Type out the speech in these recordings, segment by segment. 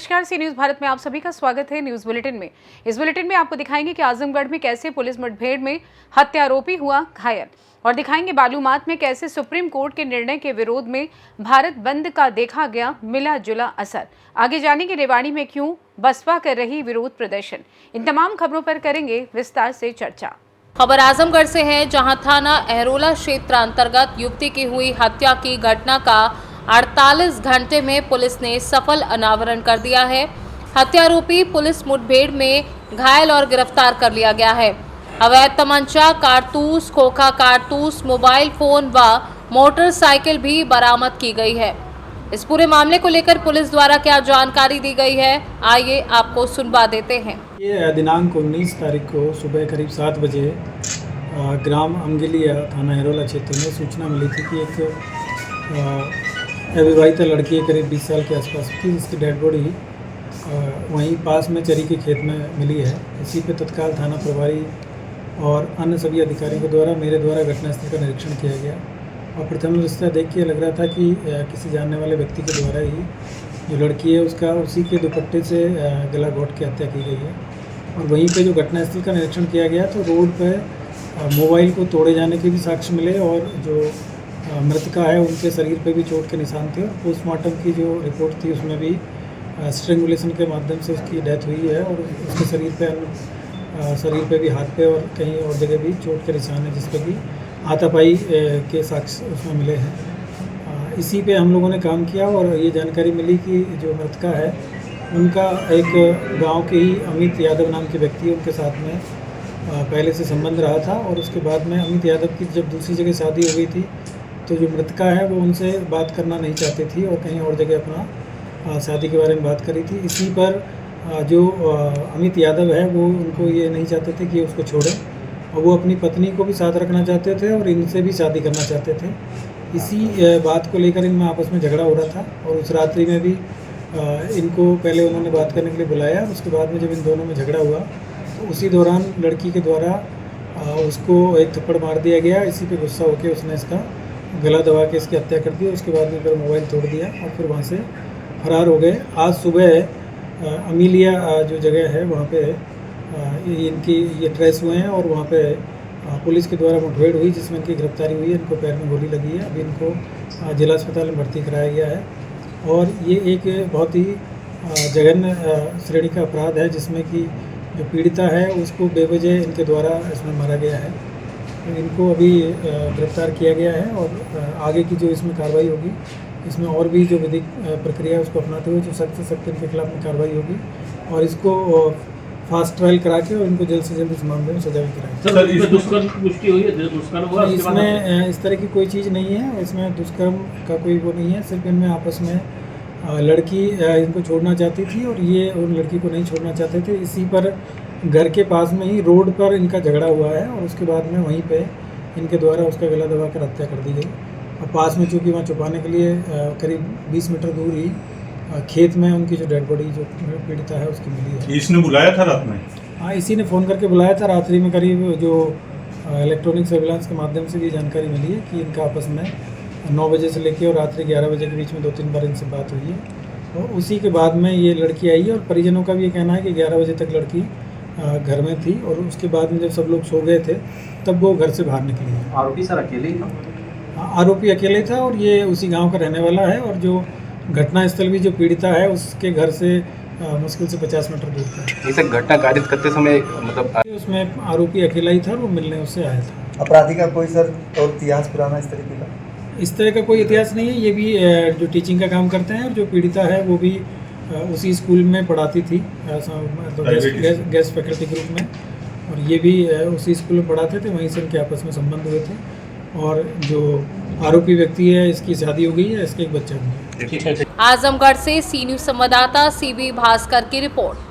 नमस्कार, सी न्यूज भारत में आप सभी का स्वागत है। न्यूज बुलेटिन में इस बुलेटिन में आपको दिखाएंगे कि आजमगढ़ में कैसे पुलिस मुठभेड़ में हत्यारोपी हुआ घायल और दिखाएंगे बालूमाथ में कैसे सुप्रीम कोर्ट के निर्णय के विरोध में भारत बंद का देखा गया मिला जुला असर। आगे जानेंगे रेवाड़ी में क्यों बसपा कर रही विरोध प्रदर्शन। इन तमाम खबरों पर करेंगे विस्तार से चर्चा। खबर आजमगढ़ से है, जहां थाना अहरोला क्षेत्र अंतर्गत युवती की हुई हत्या की घटना का 48 घंटे में पुलिस ने सफल अनावरण कर दिया है। हत्यारोपी पुलिस मुठभेड़ में घायल और गिरफ्तार कर लिया गया है। अवैध तमंचा, कारतूस, खोखा कारतूस, मोबाइल फोन व मोटरसाइकिल भी बरामद की गई है। इस पूरे मामले को लेकर पुलिस द्वारा क्या जानकारी दी गई है, आइए आपको सुनवा देते हैं। ये दिनांक 19 तारीख को सुबह करीब 7 बजे ग्राम अमगिलिया थाना अहरोला क्षेत्र में सूचना मिली थी कि एक अविवाहिता लड़की है करीब 20 साल के आसपास की, जिसकी डेड बॉडी वहीं पास में चरी के खेत में मिली है। इसी पे तत्काल थाना प्रभारी और अन्य सभी अधिकारियों के द्वारा मेरे द्वारा घटनास्थल का निरीक्षण किया गया और प्रथम दृष्टया देख के लग रहा था कि किसी जानने वाले व्यक्ति के द्वारा ही जो लड़की है उसका उसी के दुपट्टे से गला घोंट के हत्या की गई है। और वहीं पे जो घटनास्थल का निरीक्षण किया गया तो रोड पर मोबाइल को तोड़े जाने के भी साक्ष्य मिले और जो मृतका है उनके शरीर पे भी चोट के निशान थे। और पोस्टमार्टम की जो रिपोर्ट थी उसमें भी स्ट्रेंगुलेशन के माध्यम से उसकी डेथ हुई है और उसके शरीर पे भी हाथ पे और कहीं और जगह भी चोट के निशान है, जिस पर भी हाथापाई के साक्ष्य उसमें मिले हैं। इसी पे हम लोगों ने काम किया और ये जानकारी मिली कि जो मृतका है उनका एक गांव के ही अमित यादव नाम के व्यक्ति उनके साथ में पहले से संबंध रहा था। और उसके बाद में अमित यादव की जब दूसरी जगह शादी हो गई थी तो जो मृतका है वो उनसे बात करना नहीं चाहती थी और कहीं और जगह अपना शादी के बारे में बात करी थी। इसी पर जो अमित यादव है वो उनको ये नहीं चाहते थे कि उसको छोड़ें और वो अपनी पत्नी को भी साथ रखना चाहते थे और इनसे भी शादी करना चाहते थे। इसी बात को लेकर इनमें आपस में झगड़ा हो रहा था और उस रात्रि में भी इनको पहले उन्होंने बात करने के लिए बुलाया। उसके बाद में जब इन दोनों में झगड़ा हुआ तो उसी दौरान लड़की के द्वारा उसको एक थप्पड़ मार दिया गया। इसी पे गुस्सा होकर उसने इसका गला दबा के इसकी हत्या कर दी। उसके बाद में फिर मोबाइल तोड़ दिया और फिर वहाँ से फरार हो गए। आज सुबह अमीलिया जो जगह है वहाँ पे इनकी ये ट्रेस हुए हैं और वहाँ पे पुलिस के द्वारा मुठभेड़ हुई जिसमें इनकी गिरफ्तारी हुई है। इनको पैर में गोली लगी है। अभी इनको जिला अस्पताल में भर्ती कराया गया है। और ये एक बहुत ही जघन्य श्रेणी का अपराध है जिसमें कि जो पीड़िता है उसको बेवजह इनके द्वारा इसमें मारा गया है। इनको अभी गिरफ्तार किया गया है और आगे की जो इसमें कार्रवाई होगी इसमें और भी जो विधिक प्रक्रिया है उसको अपनाते हुए जो सख्त से सख्त इनके खिलाफ में कार्रवाई होगी और इसको फास्ट ट्रायल करा के और इनको जल्द से जल्द इस मामले में सजा भी कराएंगे। सर, इसमें दुष्कर्म पुष्टि हुई है? दुष्कर्म हुआ? इसमें इस तरह की कोई चीज़ नहीं है। इसमें दुष्कर्म का कोई वो नहीं है। सिर्फ इनमें आपस में लड़की इनको छोड़ना चाहती थी और ये उन लड़की को नहीं छोड़ना चाहते थे। इसी पर घर के पास में ही रोड पर इनका झगड़ा हुआ है और उसके बाद में वहीं पे इनके द्वारा उसका गला दबा कर हत्या कर दी गई। और पास में चूँकि वहाँ छुपाने के लिए करीब 20 मीटर दूर ही खेत में उनकी जो डेड बॉडी जो पीड़िता है उसकी मिली है। इसने बुलाया था रात में? हाँ, इसी ने फ़ोन करके बुलाया था रात्रि में। करीब जो इलेक्ट्रॉनिक सर्विलांस के माध्यम से भी जानकारी मिली है कि इनका आपस में 9 बजे से लेकर और रात्रि 11 बजे के बीच में 2-3 बार इनसे बात हुई है। और उसी के बाद में ये लड़की आई है और परिजनों का भी ये कहना है कि 11 बजे तक लड़की घर में थी और उसके बाद में जब सब लोग सो गए थे तब वो घर से बाहर निकली है। आरोपी सर अकेले ही था? आरोपी अकेले था और ये उसी गांव का रहने वाला है और जो घटनास्थल भी जो पीड़िता है उसके घर से मुश्किल से 50 मीटर दूर था। इसे घटना कारित करते समय मतलब उसमें आरोपी अकेला ही था और वो मिलने उससे आया था। अपराधी का कोई सर और इतिहास पुराना इस तरीके का? इस तरह का कोई इतिहास नहीं है। ये भी जो टीचिंग का काम करते हैं और जो पीड़िता है वो भी उसी स्कूल में पढ़ाती थी गेस्ट फैकल्टी ग्रुप में और ये भी उसी स्कूल में पढ़ाते थे। वहीं से इनके आपस में संबंध हुए थे और जो आरोपी व्यक्ति है इसकी शादी हो गई है, इसके एक बच्चा भी है। आजमगढ़ से सी न्यूज संवाददाता सीबी भास्कर की रिपोर्ट।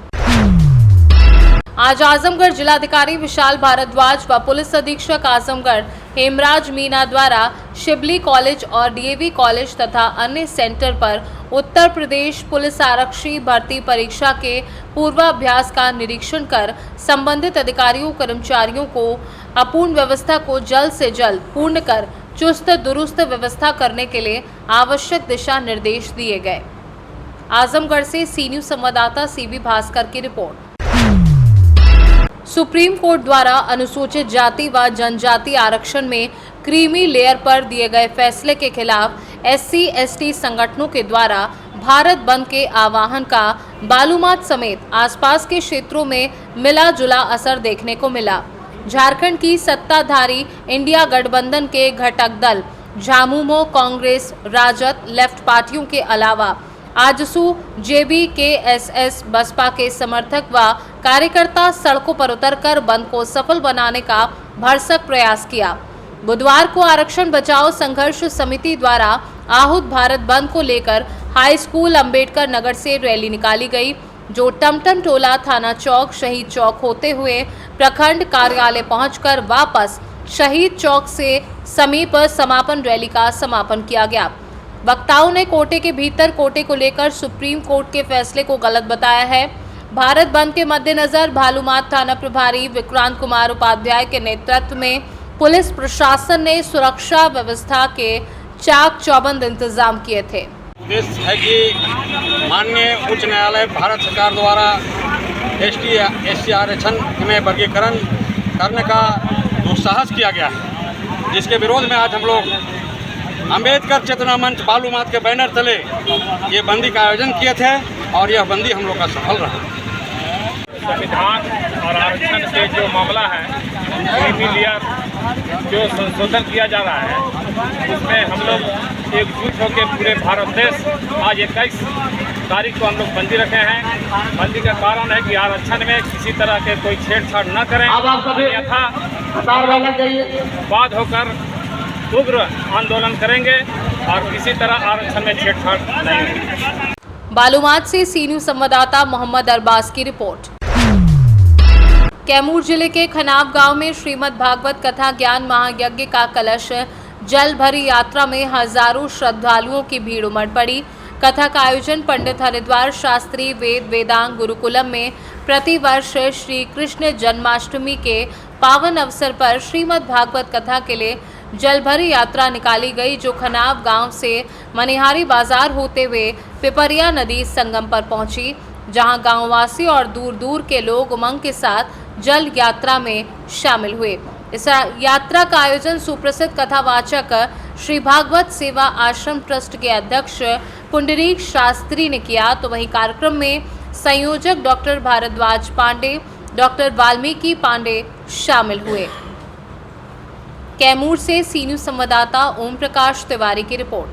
आज आजमगढ़ जिलाधिकारी विशाल भारद्वाज व पुलिस अधीक्षक आजमगढ़ हेमराज मीना द्वारा शिबली कॉलेज और डीएवी कॉलेज तथा अन्य सेंटर पर उत्तर प्रदेश पुलिस आरक्षी भर्ती परीक्षा के पूर्वाभ्यास का निरीक्षण कर संबंधित अधिकारियों कर्मचारियों को अपूर्ण व्यवस्था को जल्द से जल्द पूर्ण कर चुस्त दुरुस्त व्यवस्था करने के लिए आवश्यक दिशा निर्देश दिए गए। आजमगढ़ से सी न्यूज संवाददाता सीबी भास्कर की रिपोर्ट। सुप्रीम कोर्ट द्वारा अनुसूचित जाति व जनजाति आरक्षण में क्रीमी लेयर पर दिए गए फैसले के खिलाफ SC/ST संगठनों के द्वारा भारत बंद के आह्वान का बालूमाथ समेत आसपास के क्षेत्रों में मिला जुला असर देखने को मिला। झारखंड की सत्ताधारी इंडिया गठबंधन के घटक दल झामुमो, कांग्रेस, राजद, लेफ्ट पार्टियों के अलावा आजसू, JB, KSS, बसपा के समर्थक व कार्यकर्ता सड़कों पर उतरकर बंद को सफल बनाने का भरसक प्रयास किया। बुधवार को आरक्षण बचाओ संघर्ष समिति द्वारा आहूत भारत बंद को लेकर हाई स्कूल अंबेडकर नगर से रैली निकाली गई, जो टमटम टोला, थाना चौक, शहीद चौक होते हुए प्रखंड कार्यालय पहुंचकर वापस शहीद चौक से समीप समापन रैली का समापन किया गया। वक्ताओं ने कोटे के भीतर कोटे को लेकर सुप्रीम कोर्ट के फैसले को गलत बताया है। भारत बंद के मद्देनजर बालूमाथ थाना प्रभारी विक्रांत कुमार उपाध्याय के नेतृत्व में पुलिस प्रशासन ने सुरक्षा व्यवस्था के चाक चौबंद इंतजाम किए थे। उद्देश्य है कि माननीय उच्च न्यायालय भारत सरकार द्वारा ST/SC आरक्षण में वर्गीकरण करने का दुस्साहस किया गया है, जिसके विरोध में आज हम लोग अंबेडकर चेतना मंच बालूमाथ के बैनर तले ये बंदी का आयोजन किए थे और यह बंदी हम लोग का सफल रहा। संविधान और आरक्षण के जो मामला है, क्रीमी लेयर जो संशोधन किया जा रहा है, उसमें हम लोग एकजुट होकर पूरे भारत देश आज 21 तारीख को हम लोग बंदी रखे हैं। बंदी का कारण है कि आरक्षण में किसी तरह के कोई छेड़छाड़ न करें, अन्यथा बाद होकर उग्र आंदोलन करेंगे और किसी तरह आरक्षण में छेड़छाड़ नहीं होगी। बालूमाथ से सी न्यूज संवाददाता मोहम्मद अरबाज की रिपोर्ट। कैमूर जिले के खनाव गांव में श्रीमद् भागवत कथा ज्ञान महायज्ञ का कलश जल भरी यात्रा में हजारों श्रद्धालुओं की भीड़ उमड़ पड़ी। कथा का आयोजन पंडित हरिद्वार शास्त्री वेदांग गुरुकुलम में प्रतिवर्ष श्री कृष्ण जन्माष्टमी के पावन अवसर पर श्रीमद् भागवत कथा के लिए जलभरी यात्रा निकाली गई, जो खनाव गांव से मनिहारी बाजार होते हुए पिपरिया नदी संगम पर पहुंची, जहां गांववासी और दूर दूर के लोग उमंग के साथ जल यात्रा में शामिल हुए। इस यात्रा का आयोजन सुप्रसिद्ध कथावाचक श्री भागवत सेवा आश्रम ट्रस्ट के अध्यक्ष पुंडरीक शास्त्री ने किया, तो वहीं कार्यक्रम में संयोजक डॉक्टर भारद्वाज पांडे, डॉक्टर वाल्मीकि पांडे शामिल हुए। कैमूर से सी न्यूज संवाददाता ओम प्रकाश तिवारी की रिपोर्ट।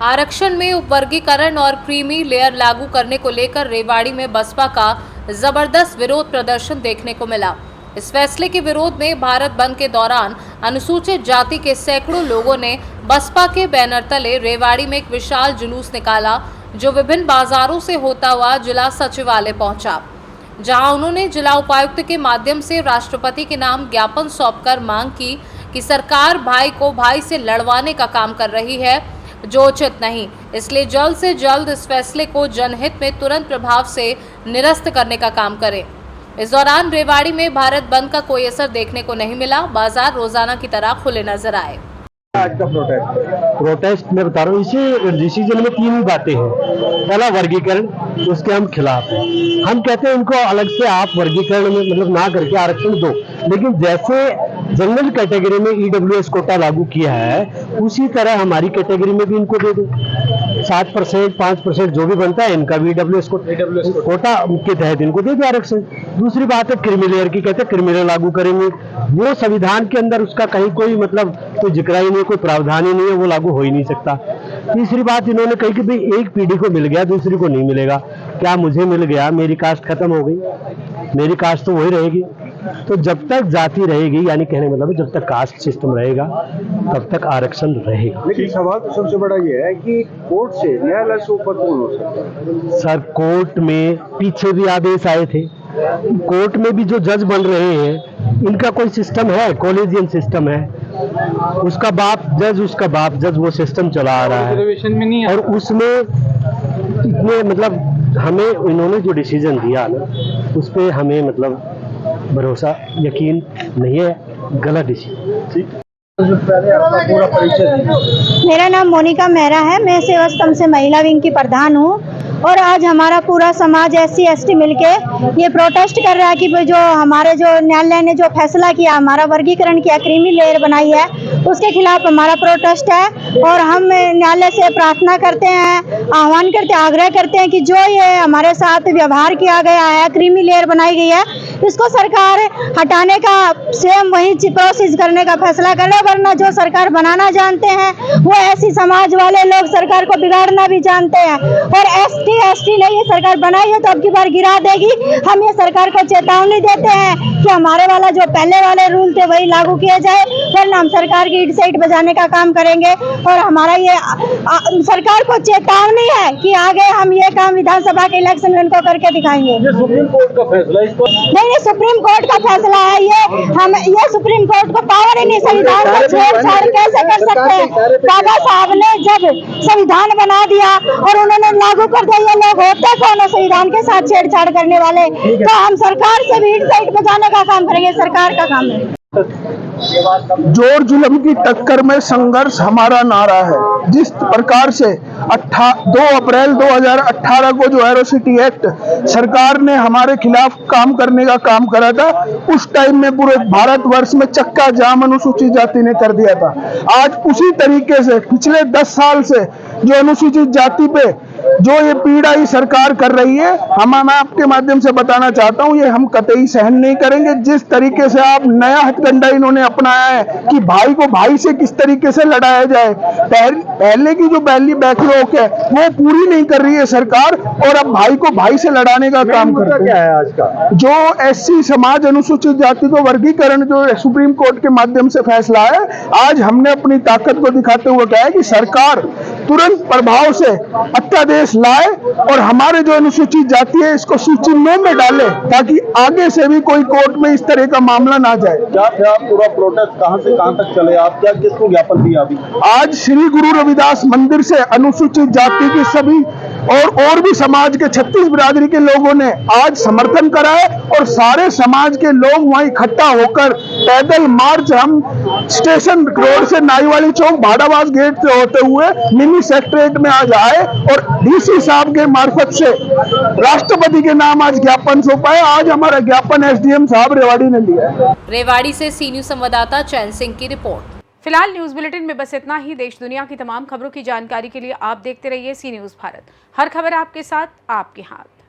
आरक्षण में उपवर्गीकरण और क्रीमी लेयर लागू करने को लेकर रेवाड़ी में बसपा का जबरदस्त विरोध प्रदर्शन देखने को मिला। इस फैसले के विरोध में भारत बंद के दौरान अनुसूचित जाति के सैकड़ों लोगों ने बसपा के बैनर तले रेवाड़ी में एक विशाल जुलूस निकाला, जो विभिन्न बाजारों से होता हुआ जिला सचिवालय पहुंचा, जहां उन्होंने जिला उपायुक्त के माध्यम से राष्ट्रपति के नाम ज्ञापन सौंपकर मांग की कि सरकार भाई को भाई से लड़वाने का काम कर रही है, जो उचित नहीं, इसलिए जल्द से जल्द इस फैसले को जनहित में तुरंत प्रभाव से निरस्त करने का काम करे। इस दौरान रेवाड़ी में भारत बंद का कोई असर देखने को नहीं मिला। बाजार रोजाना की तरह खुले नजर आए। आज का प्रोटेस्ट मैं बता रहा हूँ, इसी डिसीजन में 3 बातें हैं। पहला वर्गीकरण, उसके हम खिलाफ हैं। हम कहते हैं इनको अलग से आप वर्गीकरण में मतलब ना करके आरक्षण दो, लेकिन जैसे जनरल कैटेगरी में EWS कोटा लागू किया है, उसी तरह हमारी कैटेगरी में भी इनको दे दो। 7%, 5% जो भी बनता है इनका भी EWS कोटा के तहत इनको दे दो आरक्षण। दूसरी बात है क्रिमिलेयर की, कहते हैं क्रिमिनल लागू करेंगे, वो संविधान के अंदर उसका कहीं कोई मतलब कोई जिक्र ही नहीं, कोई प्रावधान ही नहीं है, वो लागू हो ही नहीं सकता। तीसरी बात इन्होंने कही कि भाई एक पीढ़ी को मिल गया दूसरी को नहीं मिलेगा। क्या मुझे मिल गया, मेरी कास्ट खत्म हो गई, मेरी कास्ट तो वही रहेगी। तो जब तक जाति रहेगी, यानी कहने मतलब जब तक कास्ट सिस्टम रहेगा तब तक आरक्षण रहेगा। लेकिन सवाल तो सबसे बड़ा ये है कि कोर्ट से न्यायालय से ऊपर कौन हो सकता है? सर कोर्ट में पीछे भी आदेश आए थे, कोर्ट में भी जो जज बन रहे हैं इनका कोई सिस्टम है, कॉलेजियन सिस्टम है, उसका बाप जज वो सिस्टम चला आ रहा है। और उसमें इतने मतलब हमें इन्होंने जो डिसीजन दिया ना, उस पर हमें मतलब भरोसा यकीन नहीं है, गलत डिसीजन। पूरा परिचय दीजिए। मेरा नाम मोनिका मेहरा है। मैं सेवा स्तंभ से महिला विंग की प्रधान हूँ और आज हमारा पूरा समाज SC ST मिलके ये प्रोटेस्ट कर रहा है कि जो हमारे जो न्यायालय ने जो फैसला किया, हमारा वर्गीकरण किया, क्रीमी लेयर बनाई है, उसके खिलाफ हमारा प्रोटेस्ट है। और हम न्यायालय से प्रार्थना करते हैं, आह्वान करते हैं, आग्रह करते हैं कि जो ये हमारे साथ व्यवहार किया गया है, क्रीमी लेयर बनाई गई है, इसको सरकार हटाने का सेम वही प्रोसेस करने का फैसला करे। वरना जो सरकार बनाना जानते हैं वो ऐसी समाज वाले लोग सरकार को बिगाड़ना भी जानते हैं। और ST ST ने ये सरकार बनाई है तो अब की बार गिरा देगी। हम ये सरकार को चेतावनी देते हैं कि हमारे वाला जो पहले वाले रूल थे वही लागू किए जाए, वरना हम सरकार की ईट से ईट बजाने का काम करेंगे। और हमारा ये सरकार को चेतावनी है कि आगे हम ये काम विधानसभा के इलेक्शन में इनको करके दिखाएंगे। ये सुप्रीम कोर्ट का फैसला है, इसको नहीं, सुप्रीम कोर्ट का फैसला है ये सुप्रीम कोर्ट को पावर ही नहीं। संविधान का छेड़छाड़ कैसे कर सकते हैं? बाबा साहब ने जब संविधान बना दिया और उन्होंने लागू कर दिया, ये लोग होते कौन है संविधान के साथ छेड़छाड़ करने वाले? तो हम सरकार से भी ईट से ईट बजाने का काम करेंगे, सरकार का काम है। जोर जुल्म की टक्कर में संघर्ष हमारा नारा है। जिस प्रकार से 2 अप्रैल 2018 को जो एरोसिटी एक्ट सरकार ने हमारे खिलाफ काम करने का काम करा था, उस टाइम में पूरे भारतवर्ष में चक्का जाम अनुसूचित जाति ने कर दिया था। आज उसी तरीके से पिछले 10 साल से जो अनुसूचित जाति पे जो ये पीड़ा सरकार कर रही है, मैं आपके माध्यम से बताना चाहता हूँ, ये हम कतई सहन नहीं करेंगे। जिस तरीके से आप नया हथकंडा इन्होंने अपनाया है कि भाई को भाई से किस तरीके से लड़ाया जाए, पहले की जो पहली बैकलॉग है वो पूरी नहीं कर रही है सरकार, और अब भाई को भाई से लड़ाने का काम कर रही है। क्या है आज का जो SC समाज अनुसूचित जाति को वर्गीकरण जो सुप्रीम कोर्ट के माध्यम से फैसला है, आज हमने अपनी ताकत को दिखाते हुए कहा है कि सरकार तुरंत प्रभाव से अध्यादेश लाए और हमारे जो अनुसूचित जाति है इसको सूची 9 में डाले, ताकि आगे से भी कोई कोर्ट में इस तरह का मामला ना जाए। क्या था पूरा प्रोटेस्ट, कहां से कहां तक चले आप, क्या किसको ज्ञापन दिया अभी? आज श्री गुरु रविदास मंदिर से अनुसूचित जाति की सभी और भी समाज के 36 बिरादरी के लोगों ने आज समर्थन करा है, और सारे समाज के लोग वहां इकट्ठा होकर पैदल मार्च हम स्टेशन रोड से नाईवाली चौक भाड़ावास गेट से होते हुए मिनी सेक्रेटरीट में आज आए और DC साहब के मार्फत से राष्ट्रपति के नाम आज ज्ञापन सौंपा है। आज हमारा ज्ञापन SDM साहब रेवाड़ी ने लिया है। रेवाड़ी से सी न्यूज संवाददाता चैन सिंह की रिपोर्ट। फिलहाल न्यूज बुलेटिन में बस इतना ही। देश दुनिया की तमाम खबरों की जानकारी के लिए आप देखते रहिए सी न्यूज भारत। हर खबर आपके साथ, आपके हाथ।